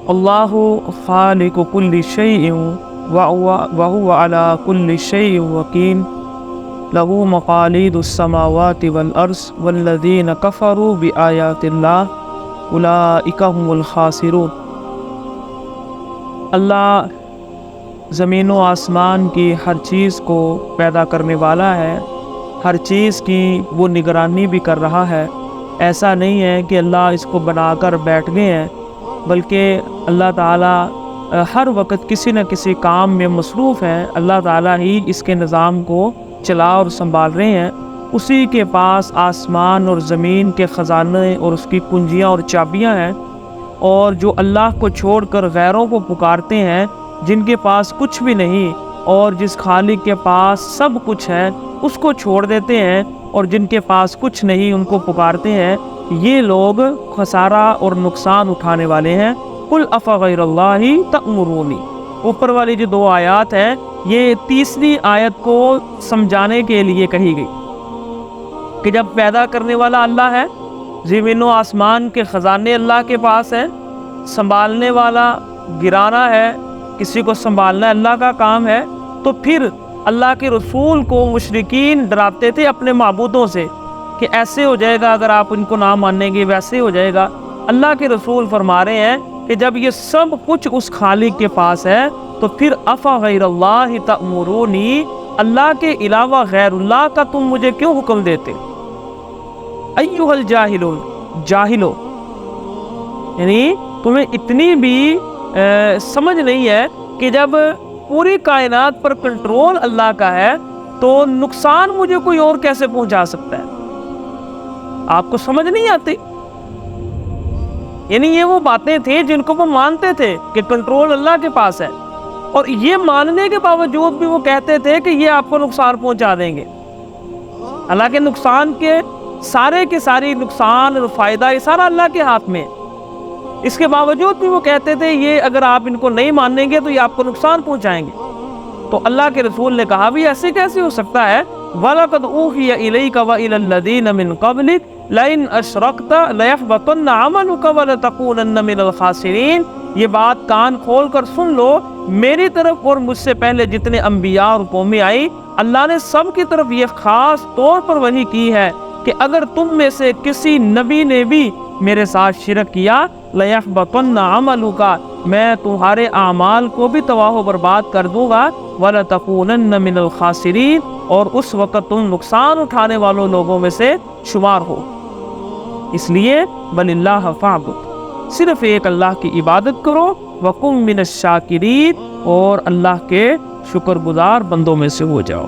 अल्लाहु खालिकु कुल्लि शैइन व हुवा अला कुल्लि शैइन वकील लहू मक़ालिदुस समावाति वल अर्ज़ वल्लज़ीना कफ़रू बिआयातिल्लाह उलाइका हुमुल खासिरून। अल्लाह ज़मीन व आसमान की हर चीज़ को पैदा करने वाला है, हर चीज़ की वो निगरानी भी कर रहा है। ऐसा नहीं है कि अल्लाह इसको बनाकर बैठ गए हैं, बल्कि अल्लाह ताला हर वक्त किसी न किसी काम में मसरूफ़ हैं। अल्लाह ताला ही इसके निज़ाम को चला और संभाल रहे हैं। उसी के पास आसमान और ज़मीन के ख़जाने और उसकी कुंजियाँ और चाबियाँ हैं। और जो अल्लाह को छोड़कर गैरों को पुकारते हैं, जिनके पास कुछ भी नहीं, और जिस खालिक के पास सब कुछ है उसको छोड़ देते हैं, और जिनके पास कुछ नहीं उनको पुकारते हैं, ये लोग खसारा और नुकसान उठाने वाले हैं। कुल अफ़ग़ैरल्लाहि तअमुरूनी। ऊपर वाली जो 2 आयत हैं, ये तीसरी आयत को समझाने के लिए कही गई कि जब पैदा करने वाला अल्लाह है, ज़मीन व आसमान के ख़जाने अल्लाह के पास हैं, संभालने वाला गिराना है, किसी को संभालना अल्लाह का काम है, तो फिर अल्लाह के रसूल को मुशरिकीन डराते थे अपने माबूदों से कि ऐसे हो जाएगा अगर आप इनको ना मानेंगे, वैसे हो जाएगा। अल्लाह के रसूल फरमा रहे हैं कि जब ये सब कुछ उस खालिक के पास है, तो फिर अफ़ग़ैरल्लाहि तअमुरूनी, अल्लाह के अलावा गैरुल्लाह का तुम मुझे क्यों हुक्म देते? अय्युहल जाहिलून, जाहिलो, यानी तुम्हें इतनी भी समझ नहीं है कि जब पूरी कायनात पर कंट्रोल अल्लाह का है, तो नुकसान मुझे कोई और कैसे पहुंचा सकता है? आपको समझ नहीं आती? यानी ये वो बातें थी जिनको वो मानते थे कि कंट्रोल अल्लाह के पास है, और ये मानने के बावजूद भी वो कहते थे कि ये आपको नुकसान पहुंचा देंगे। हालांकि नुकसान के सारी नुकसान और फायदा ये सारा अल्लाह के हाथ में। इसके बावजूद भी वो कहते थे ये अगर आप इनको नहीं मानेंगे तो ये आपको नुकसान पहुंचाएंगे। तो अल्लाह के रसूल ने कहा भी ऐसे कैसे हो सकता है? वलक़द ऊहिया इलैका व इलल्लज़ीना मिन क़ब्लिक लइन अशरकता लयहबतन्न अमलुका व लतकूनन्न मिनल खासिरीन। ये बात कान खोल कर सुन लो, मेरी तरफ और मुझसे पहले जितने अंबिया और कौमें आई, अल्लाह ने सब की तरफ ये खास तौर पर वही की है कि अगर तुम में से किसी नबी ने भी मेरे साथ शिरक किया, लयहबतन्न अमलुका, मैं तुम्हारे आमाल को भी तबाह बर्बाद कर दूंगा, वला तकूनन्न मिनल खासिरीन, और उस वक़्त तुम नुकसान उठाने वालों लोगों में से शुमार हो। इसलिए बलिल्लाह फ़अबुद, सिर्फ एक अल्लाह की इबादत करो, वकुम मिनश शाकिरीन, और अल्लाह के शुक्रगुजार बंदों में से हो जाओ।